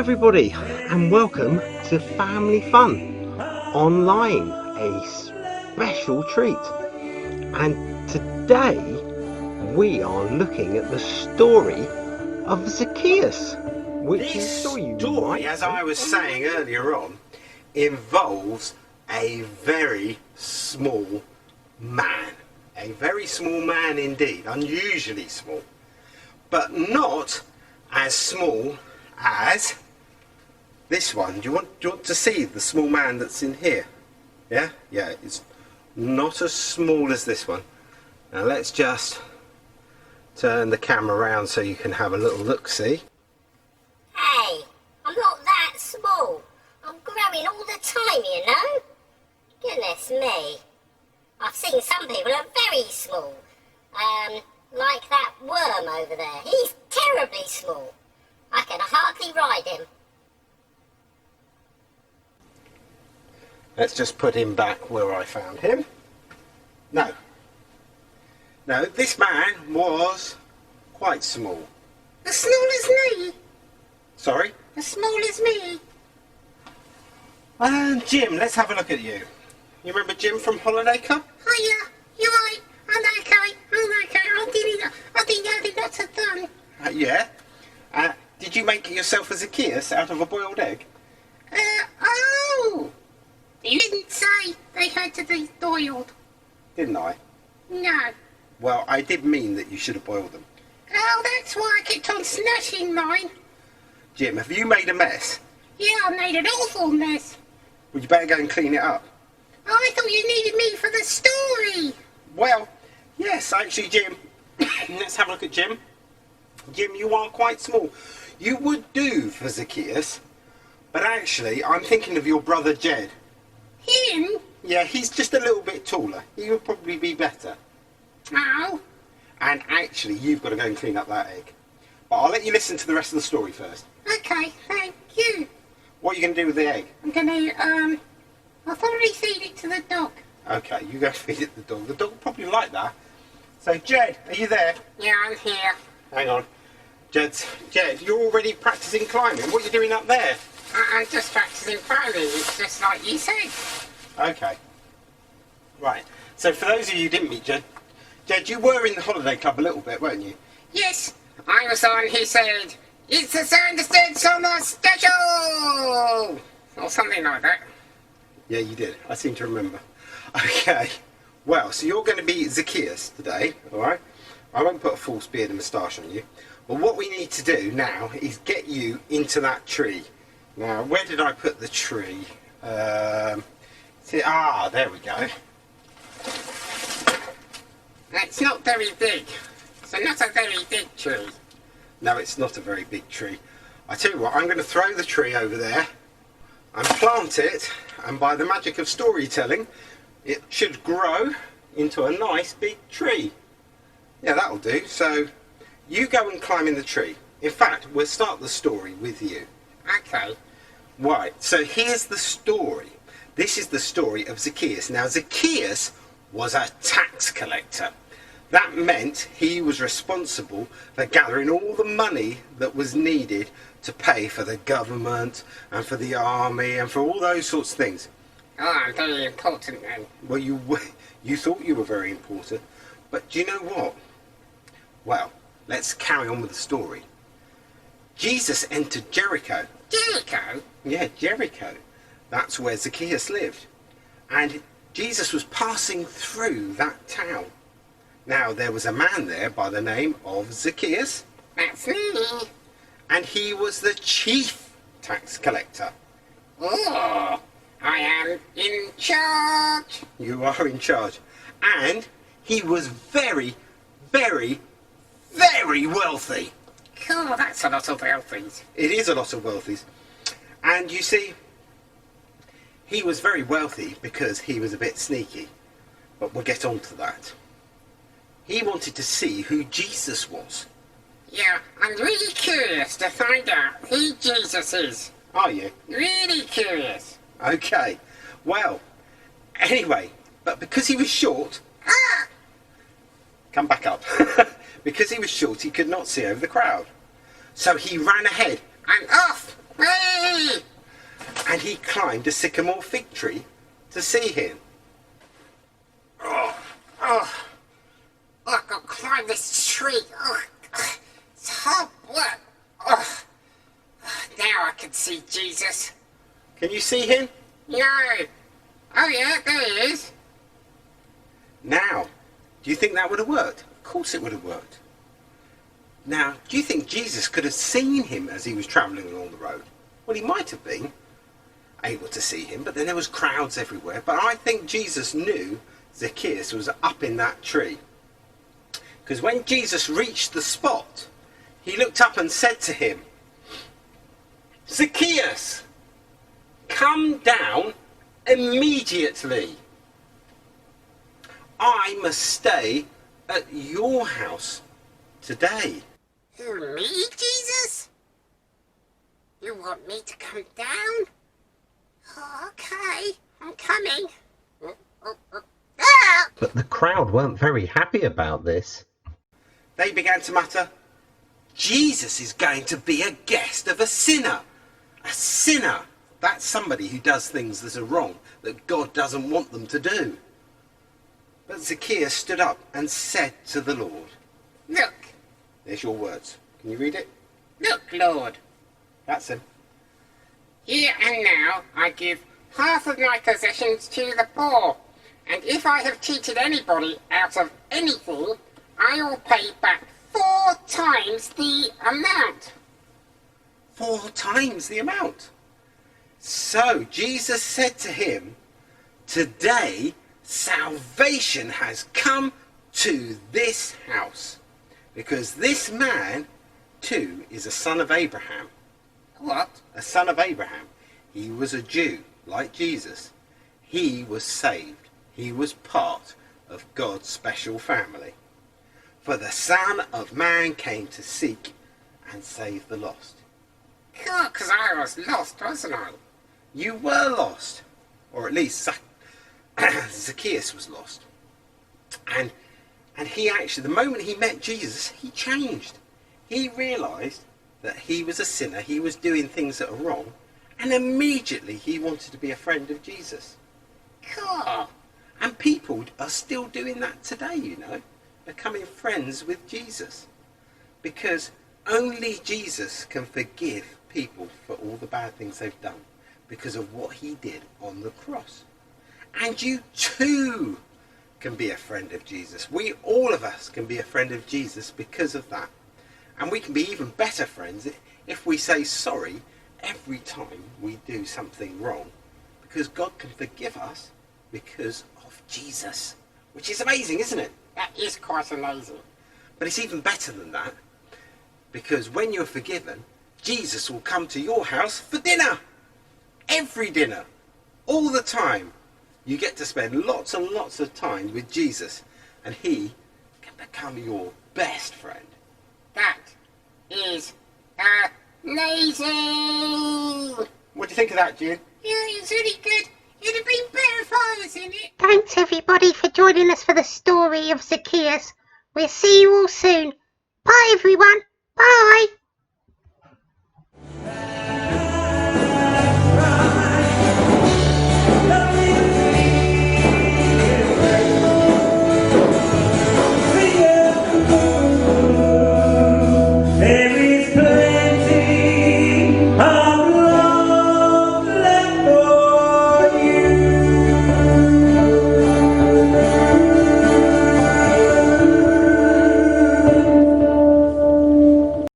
everybody, and welcome to Family Fun Online, a special treat. And today we are looking at the story of Zacchaeus, which This story, as I was saying earlier on, involves a very small man. A very small man indeed, unusually small, but not as small as this one. Do you want to see the small man that's in here? Yeah, it's not as small as this one. Now let's just turn the camera around so you can have a little look-see. Hey, I'm not that small. I'm growing all the time, you know. Goodness me. I've seen some people are very small. Like that worm over there. He's terribly small. I can hardly ride him. Let's just put him back where I found him. No, this man was quite small. As small as me? Sorry? As small as me? Jim, let's have a look at you. You remember Jim from Holiday Club? Oh yeah, you're right. I'm okay. I didn't know they lots of done. Yeah. Did you make yourself a Zacchaeus out of a boiled egg? Oh! You didn't say they had to be boiled. Didn't I? No. Well, I did mean that you should have boiled them. Oh, that's why I kept on snatching mine. Jim, have you made a mess? Yeah, I made an awful mess. Well, you better go and clean it up. Oh, I thought you needed me for the story. Well, yes, actually, Jim. Let's have a look at Jim. Jim, you are quite small. You would do for Zacchaeus, but actually, I'm thinking of your brother Jed. Him? Yeah, he's just a little bit taller. He would probably be better. Oh. And actually, you've got to go and clean up that egg. But I'll let you listen to the rest of the story first. Okay, thank you. What are you going to do with the egg? I'm gonna, I'll probably feed it to the dog. Okay, you go feed it to the dog. The dog will probably like that. So, Jed, are you there? Yeah, I'm here. Hang on. Jed, you're already practicing climbing. What are you doing up there? I'm just practicing climbing. It's just like you said. Okay. Right. So, for those of you who didn't meet Jed, you were in the Holiday Club a little bit, weren't you? Yes, I was the one who said, "It's a Sanderson Summer Special!" Or something like that. Yeah, you did. I seem to remember. Okay. Well, so you're going to be Zacchaeus today, alright? I won't put a false beard and moustache on you. But what we need to do now is get you into that tree. Now, where did I put the tree? There we go. It's not very big. So not a very big tree. No, it's not a very big tree. I tell you what, I'm going to throw the tree over there and plant it, and by the magic of storytelling, it should grow into a nice big tree. Yeah, that'll do. So, you go and climb in the tree. In fact, we'll start the story with you. Okay. Right, so here's the story. This is the story of Zacchaeus. Now, Zacchaeus was a tax collector. That meant he was responsible for gathering all the money that was needed to pay for the government and for the army and for all those sorts of things. Oh, I'm very important then. Well, you thought you were very important, but do you know what? Well, let's carry on with the story. Jesus entered Jericho. Jericho? Yeah, Jericho. That's where Zacchaeus lived. And Jesus was passing through that town. Now, there was a man there by the name of Zacchaeus. That's me. And he was the chief tax collector. Oh, I am in charge. You are in charge. And he was very, very, very wealthy. Cool, that's a lot of wealthies. It is a lot of wealthies. And you see, he was very wealthy because he was a bit sneaky. But we'll get on to that. He wanted to see who Jesus was. Yeah, I'm really curious to find out who Jesus is. Are you? Really curious. Okay. Well, anyway, but because he was short... Ah! Come back up. Because he was short, he could not see over the crowd. So he ran ahead. I'm off! Wait! he climbed a sycamore fig tree to see him. Oh, I've got to climb this tree. It's hard work. Now I can see Jesus. Can you see him? No. Oh yeah, there he is. Now, do you think that would have worked? Of course it would have worked. Now, do you think Jesus could have seen him as he was travelling along the road? Well, he might have been able to see him, but then there was crowds everywhere. But I think Jesus knew Zacchaeus was up in that tree. Because when Jesus reached the spot, he looked up and said to him, "Zacchaeus, come down immediately. I must stay at your house today." Who, me, Jesus? You want me to come down? Okay, I'm coming. Ah! But the crowd weren't very happy about this. They began to mutter, "Jesus is going to be a guest of a sinner. A sinner, that's somebody who does things that are wrong, that God doesn't want them to do." But Zacchaeus stood up and said to the Lord, Look, there's your words. Can you read it? look, Lord. That's him. Here and now I give half of my possessions to the poor, and if I have cheated anybody out of anything, I will pay back 4 times the amount. 4 times the amount. So Jesus said to him, "Today salvation has come to this house, because this man too is a son of Abraham." What? A son of Abraham. He was a Jew, like Jesus. He was saved. He was part of God's special family. For the Son of Man came to seek and save the lost. Cool, 'cause I was lost, wasn't I? You were lost, or at least Zacchaeus was lost. And he actually, the moment he met Jesus, he changed. He realised that he was a sinner, he was doing things that are wrong, and immediately he wanted to be a friend of Jesus. Cool. And people are still doing that today, you know, becoming friends with Jesus. Because only Jesus can forgive people for all the bad things they've done because of what he did on the cross. And you too can be a friend of Jesus. All of us can be a friend of Jesus because of that. And we can be even better friends if we say sorry every time we do something wrong, because God can forgive us because of Jesus, which is amazing, isn't it? That is quite amazing. But it's even better than that, because when you're forgiven, Jesus will come to your house for dinner. Every dinner. All the time. You get to spend lots and lots of time with Jesus, and he can become your best friend. That is amazing. What do you think of that, June? Yeah, it's really good. It'd have been better if I was in it. Thanks everybody for joining us for the story of Zacchaeus. We'll see you all soon.